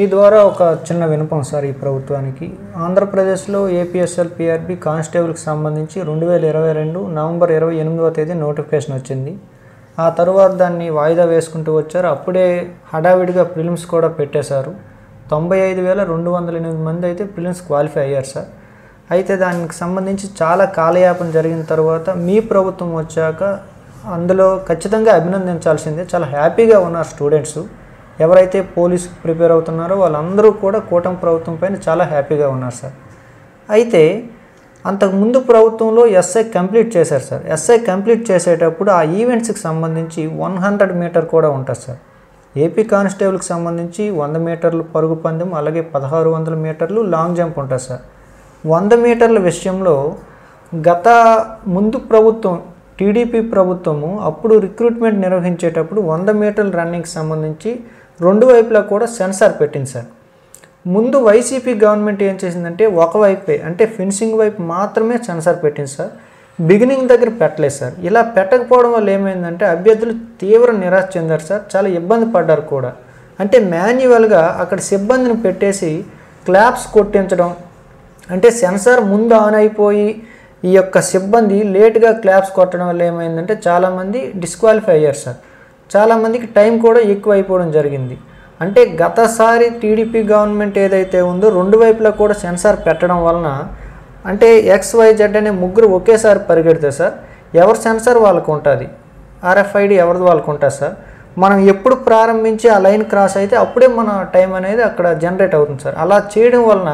ఈ ద్వారా ఒక చిన్న వినపం సార్ ఈ ప్రభుత్వానికి ఆంధ్రప్రదేశ్లో ఏపీఎస్ఎల్ పిఆర్బి కానిస్టేబుల్కి సంబంధించి 2022 నవంబర్ 28వ తేదీ నోటిఫికేషన్ వచ్చింది. ఆ తర్వాత దాన్ని వాయిదా వేసుకుంటూ వచ్చారు. అప్పుడే హడావిడిగా ప్రిలిమ్స్ కూడా పెట్టేశారు. 95,208 మంది అయితే ప్రిలిమ్స్ క్వాలిఫై అయ్యారు సార్. అయితే దానికి సంబంధించి చాలా కాలయాపన జరిగిన తర్వాత మీ ప్రభుత్వం వచ్చాక అందులో ఖచ్చితంగా అభినందించాల్సిందే. చాలా హ్యాపీగా ఉన్నారు స్టూడెంట్స్. ఎవరైతే పోలీస్ ప్రిపేర్ అవుతున్నారో వాళ్ళందరూ కూడా కూటమి ప్రభుత్వం పైన చాలా హ్యాపీగా ఉన్నారు సార్. అయితే అంతకుముందు ప్రభుత్వంలో ఎస్ఐ కంప్లీట్ చేశారు సార్. ఎస్ఐ కంప్లీట్ చేసేటప్పుడు ఆ ఈవెంట్స్కి సంబంధించి 100 మీటర్ కూడా ఉంటుంది సార్. ఏపీ కానిస్టేబుల్కి సంబంధించి 100 మీటర్లు పరుగు పందెం, అలాగే 1600 మీటర్లు లాంగ్ జంప్ ఉంటుంది సార్. 100 మీటర్ల విషయంలో ముందు ప్రభుత్వం టీడీపీ ప్రభుత్వము అప్పుడు రిక్రూట్మెంట్ నిర్వహించేటప్పుడు 100 మీటర్ల రన్నింగ్కి సంబంధించి రెండు వైపులా కూడా సెన్సార్ పెట్టింది సార్. ముందు వైసీపీ గవర్నమెంట్ ఏం చేసిందంటే ఒకవైపే అంటే ఫినిషింగ్ వైపు మాత్రమే సెన్సార్ పెట్టింది సార్. బిగినింగ్ దగ్గర పెట్టలేదు సార్. ఇలా పెట్టకపోవడం వల్ల ఏమైందంటే అభ్యర్థులు తీవ్ర నిరాశ చెందారు సార్. చాలా ఇబ్బంది పడ్డారు కూడా. అంటే మాన్యువల్గా అక్కడ సిబ్బందిని పెట్టేసి క్లాప్స్ కొట్టించడం, అంటే సెన్సార్ ముందు ఆన్ అయిపోయి ఈ యొక్క సిబ్బంది లేట్గా క్లాప్స్ కొట్టడం వల్ల ఏమైందంటే చాలామంది డిస్క్వాలిఫై అయ్యారు సార్. చాలామందికి టైం కూడా ఎక్కువ అయిపోవడం జరిగింది. అంటే గతసారి టీడీపీ గవర్నమెంట్ ఏదైతే ఉందో రెండు వైపులా కూడా సెన్సార్ పెట్టడం వలన అంటే XYZ అనే ముగ్గురు ఒకేసారి పరిగెడతారు సార్. ఎవరి సెన్సార్ వాళ్ళకు ఉంటుంది, RFID ఎవరిది వాళ్ళకు ఉంటుంది సార్. మనం ఎప్పుడు ప్రారంభించి ఆ లైన్ క్రాస్ అయితే అప్పుడే మన టైం అనేది అక్కడ జనరేట్ అవుతుంది సార్. అలా చేయడం వలన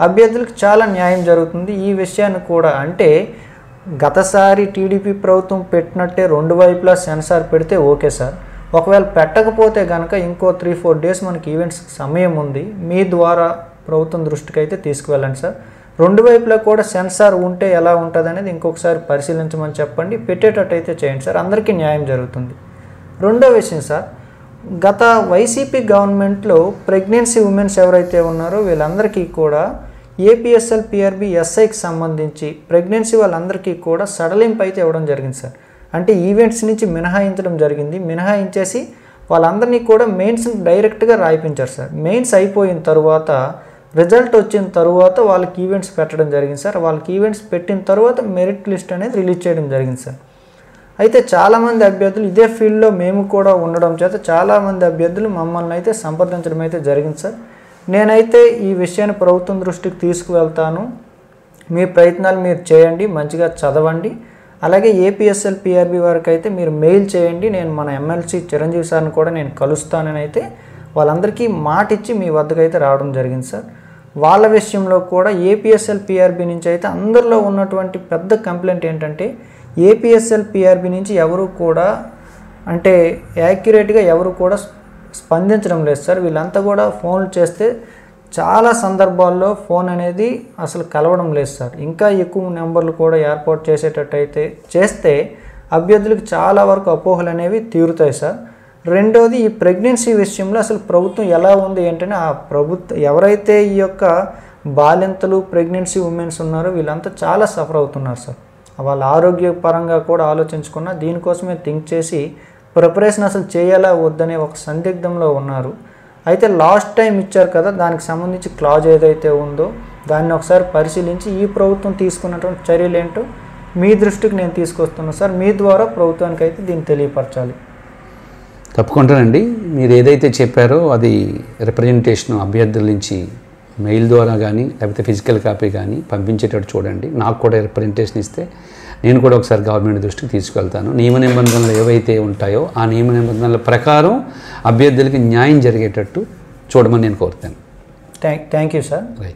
అభ్యర్థులకు చాలా న్యాయం జరుగుతుంది. ఈ విషయాన్ని కూడా అంటే గతసారి టీడీపీ ప్రభుత్వం పెట్టినట్టే రెండు వైపులా సెన్సార్ పెడితే ఓకే సార్. ఒకవేళ పెట్టకపోతే కనుక ఇంకో 3-4 డేస్ మనకి ఈవెంట్స్ సమయం ఉంది. మీ ద్వారా ప్రభుత్వం దృష్టికి అయితే తీసుకువెళ్ళండి సార్. రెండు వైపులా కూడా సెన్సార్ ఉంటే ఎలా ఉంటుంది అనేది ఇంకొకసారి పరిశీలించమని చెప్పండి. పెట్టేటట్టు అయితే చేయండి సార్. అందరికీ న్యాయం జరుగుతుంది. రెండో విషయం సార్, గత వైసీపీ గవర్నమెంట్లో ప్రెగ్నెన్సీ ఉమెన్స్ ఎవరైతే ఉన్నారో వీళ్ళందరికీ కూడా ఏపీఎస్ఎల్ పిఆర్బి ఎస్ఐకి సంబంధించి ప్రెగ్నెన్సీ వాళ్ళందరికీ కూడా సడలింపు అయితే ఇవ్వడం జరిగింది సార్. అంటే ఈవెంట్స్ నుంచి మినహాయించడం జరిగింది. మినహాయించేసి వాళ్ళందరినీ కూడా మెయిన్స్ డైరెక్ట్గా రాయిపించారు సార్. మెయిన్స్ అయిపోయిన తర్వాత రిజల్ట్ వచ్చిన తర్వాత వాళ్ళకి ఈవెంట్స్ పెట్టడం జరిగింది సార్. వాళ్ళకి ఈవెంట్స్ పెట్టిన తర్వాత మెరిట్ లిస్ట్ అనేది రిలీజ్ చేయడం జరిగింది సార్. అయితే చాలామంది అభ్యర్థులు ఇదే ఫీల్డ్లో మేము కూడా ఉండడం చేత చాలామంది అభ్యర్థులు మమ్మల్ని అయితే సంప్రదించడం అయితే జరిగింది సార్. నేనైతే ఈ విషయాన్ని ప్రభుత్వం దృష్టికి తీసుకువెళ్తాను. మీ ప్రయత్నాలు మీరు చేయండి, మంచిగా చదవండి. అలాగే ఏపీఎస్ఎల్ పిఆర్బి వారికి అయితే మీరు మెయిల్ చేయండి. నేను మన ఎమ్మెల్సీ చిరంజీవి సార్ని కూడా నేను కలుస్తానని అయితే వాళ్ళందరికీ మాట ఇచ్చి మీ వద్దకు అయితే రావడం జరిగింది సార్. వాళ్ళ విషయంలో కూడా ఏపీఎస్ఎల్ పిఆర్బి నుంచి అయితే అందరిలో ఉన్నటువంటి పెద్ద కంప్లైంట్ ఏంటంటే ఏపీఎస్ఎల్ పిఆర్బి నుంచి ఎవరు కూడా అంటే యాక్యురేట్గా ఎవరు కూడా స్పందించడం లేదు సార్. వీళ్ళంతా కూడా ఫోన్లు చేస్తే చాలా సందర్భాల్లో ఫోన్ అనేది అసలు కలవడం లేదు సార్. ఇంకా ఎక్కువ నెంబర్లు కూడా ఏర్పాటు చేసేటట్టు అయితే చేస్తే అభ్యర్థులకు చాలా వరకు అపోహలు అనేవి తీరుతాయి సార్. రెండోది ఈ ప్రెగ్నెన్సీ విషయంలో అసలు ప్రభుత్వం ఎలా ఉంది ఏంటంటే ఆ ప్రభుత్వం ఎవరైతే ఈ యొక్క బాలింతలు ప్రెగ్నెన్సీ ఉమెన్స్ ఉన్నారో వీళ్ళంతా చాలా సఫర్ అవుతున్నారు సార్. వాళ్ళ ఆరోగ్యపరంగా కూడా ఆలోచించుకున్న దీనికోసమే థింక్ చేసి ప్రిపరేషన్ అసలు చేయాలా వద్దనే ఒక సందిగ్ధంలో ఉన్నారు. అయితే లాస్ట్ టైం ఇచ్చారు కదా, దానికి సంబంధించి క్లాజ్ ఏదైతే ఉందో దాన్ని ఒకసారి పరిశీలించి ఈ ప్రభుత్వం తీసుకున్నటువంటి చర్యలు ఏంటో మీ దృష్టికి నేను తీసుకొస్తున్నాను సార్. మీ ద్వారా ప్రభుత్వానికి అయితే దీన్ని తెలియపరచాలి. తప్పకుండానండి. మీరు ఏదైతే చెప్పారో అది రిప్రజెంటేషన్ అభ్యర్థుల నుంచి మెయిల్ ద్వారా కానీ లేకపోతే ఫిజికల్ కాపీ కానీ పంపించేటట్టు చూడండి. నాకు కూడా రిప్రజెంటేషన్ ఇస్తే నేను కూడా ఒకసారి గవర్నమెంట్ దృష్టికి తీసుకెళ్తాను. నియమ నిబంధనలు ఏవైతే ఉంటాయో ఆ నియమ నిబంధనల ప్రకారం అభ్యర్థులకి న్యాయం జరిగేటట్టు చూడమని నేను కోరుతాను. Thank you sir. రైట్.